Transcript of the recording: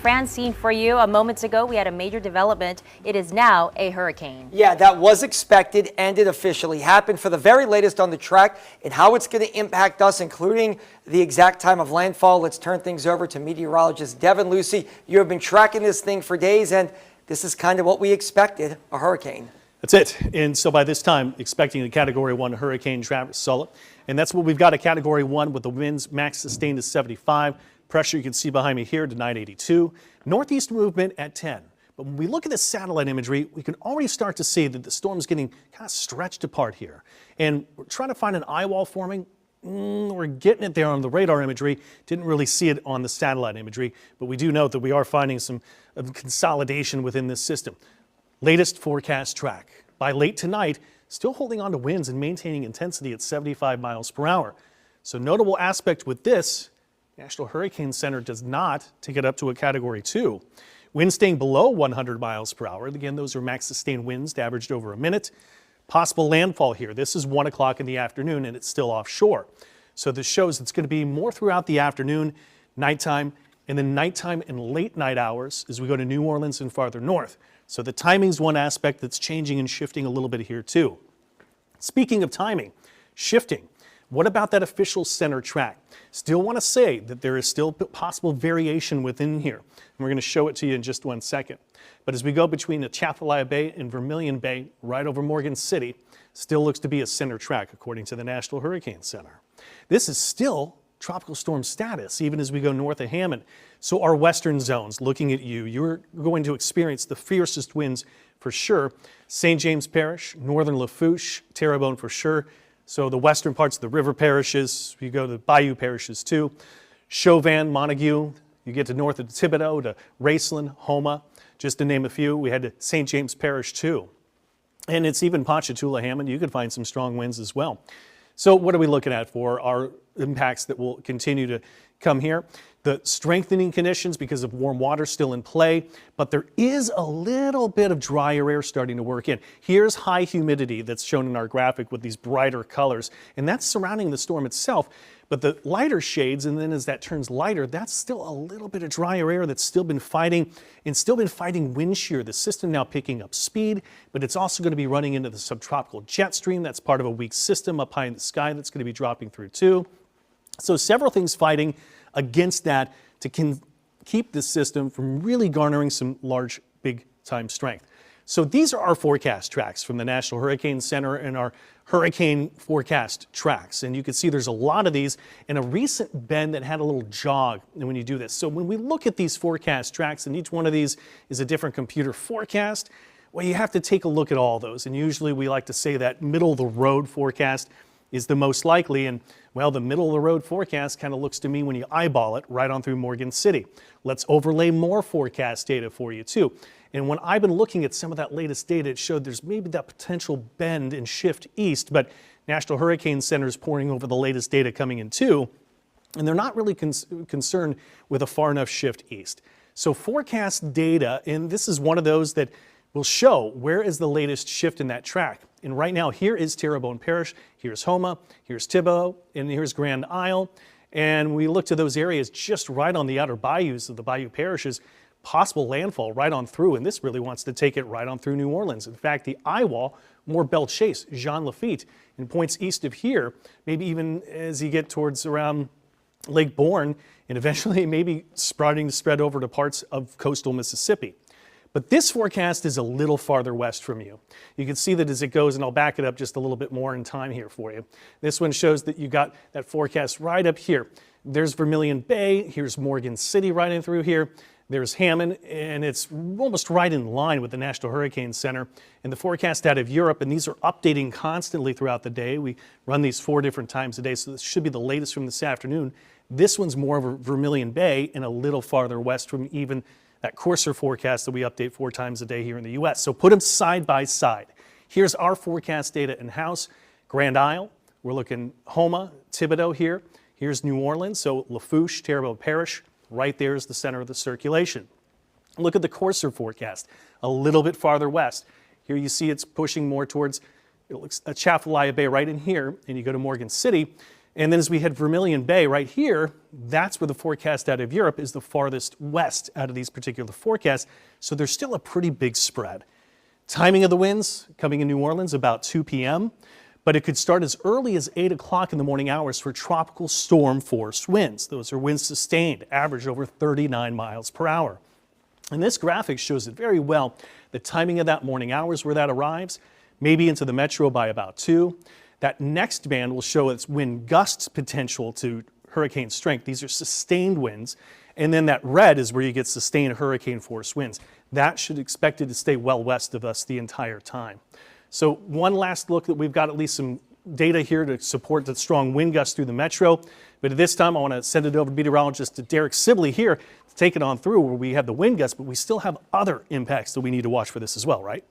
Francine for you. Moments ago, we had a major development. It is now a hurricane. Yeah, that was expected, and it officially happened. For the very latest on the track and how it's going to impact us, including the exact time of landfall, let's turn things over to meteorologist Devin Lucy. You have been tracking this thing for days, and this is kind of what we expected, a hurricane. That's it. And so by this time, expecting a Category 1 hurricane, Travis Sullett. And that's what we've got, a Category 1 with the winds max sustained to 75. Pressure you can see behind me here to 982. Northeast movement at 10. But when we look at the satellite imagery, we can already start to see that the storm's getting kind of stretched apart here. And we're trying to find an eye wall forming. We're getting it there on the radar imagery. Didn't really see it on the satellite imagery, but we do note that we are finding some consolidation within this system. Latest forecast track. By late tonight, still holding on to winds and maintaining intensity at 75 miles per hour. So notable aspect with this, National Hurricane Center does not take it up to a Category 2. Winds staying below 100 miles per hour. Again, those are max sustained winds averaged over a minute. Possible landfall here. This is 1 o'clock in the afternoon and it's still offshore. So this shows it's going to be more throughout the afternoon, nighttime, and then nighttime and late night hours as we go to New Orleans and farther north. So the timing is one aspect that's changing and shifting a little bit here too. Speaking of timing, shifting, what about that official center track? Still want to say that there is still possible variation within here. And we're going to show it to you in just 1 second. But as we go between the Atchafalaya Bay and Vermilion Bay, right over Morgan City, still looks to be a center track according to the National Hurricane Center. This is still tropical storm status, even as we go north of Hammond. So our western zones, looking at you, you're going to experience the fiercest winds for sure. St. James Parish, northern Lafourche, Terrebonne for sure. So the western parts of the river parishes, you go to the bayou parishes too. Chauvin, Montague, you get to north of Thibodaux, to Raceland, Houma, just to name a few. We had St. James Parish too. And it's even Ponchatoula, Hammond, you could find some strong winds as well. So what are we looking at for our impacts that will continue to come here? The strengthening conditions because of warm water still in play, but there is a little bit of drier air starting to work in. Here's high humidity that's shown in our graphic with these brighter colors, and that's surrounding the storm itself. But the lighter shades, and then as that turns lighter, that's still a little bit of drier air that's still been fighting wind shear. The system now picking up speed, but it's also going to be running into the subtropical jet stream. That's part of a weak system up high in the sky that's going to be dropping through too. So several things fighting against that to keep this system from really garnering some large, big time strength. So these are our forecast tracks from the National Hurricane Center and our hurricane forecast tracks. And you can see there's a lot of these and a recent bend that had a little jog when you do this. So when we look at these forecast tracks, and each one of these is a different computer forecast, well, you have to take a look at all those. And usually we like to say that middle of the road forecast is the most likely. And well, the middle of the road forecast kind of looks to me when you eyeball it right on through Morgan City. Let's overlay more forecast data for you too. And when I've been looking at some of that latest data, it showed there's maybe that potential bend and shift east, but National Hurricane Center is pouring over the latest data coming in too, and they're not really concerned with a far enough shift east. So forecast data, and this is one of those that will show where is the latest shift in that track. And right now, here is Terrebonne Parish, here's Houma, here's Thibodaux, and here's Grand Isle. And we look to those areas just right on the outer bayous of the bayou parishes, possible landfall right on through, and this really wants to take it right on through New Orleans. In fact, the eye wall, more Belle Chase, Jean Lafitte, and points east of here, maybe even as you get towards around Lake Bourne, and eventually maybe starting to spread over to parts of coastal Mississippi. But this forecast is a little farther west from you. You can see that as it goes, and I'll back it up just a little bit more in time here for you. This one shows that you got that forecast right up here. There's Vermilion Bay, here's Morgan City right in through here. There's Hammond, and it's almost right in line with the National Hurricane Center. And the forecast out of Europe, and these are updating constantly throughout the day. We run these 4 different times a day, so this should be the latest from this afternoon. This one's more of a Vermilion Bay and a little farther west from even that coarser forecast that we update 4 times a day here in the U.S. So put them side by side. Here's our forecast data in-house. Grand Isle, we're looking Houma, Thibodaux here. Here's New Orleans, so Lafourche, Terrebonne Parish. Right there is the center of the circulation. Look at the coarser forecast, a little bit farther west. Here you see it's pushing more towards, it looks Atchafalaya Bay right in here, and you go to Morgan City. And then as we head Vermilion Bay right here, that's where the forecast out of Europe is the farthest west out of these particular forecasts. So there's still a pretty big spread. Timing of the winds coming in New Orleans about 2 p.m., but it could start as early as 8 o'clock in the morning hours for tropical storm force winds. Those are winds sustained, average over 39 miles per hour. And this graphic shows it very well, the timing of that morning hours where that arrives, maybe into the metro by about 2. That next band will show its wind gusts potential to hurricane strength. These are sustained winds. And then that red is where you get sustained hurricane force winds. That should expected to stay well west of us the entire time. So one last look that we've got at least some data here to support the strong wind gusts through the metro. But at this time, I want to send it over to meteorologist Derek Sibley here to take it on through where we have the wind gusts, but we still have other impacts that we need to watch for this as well, right?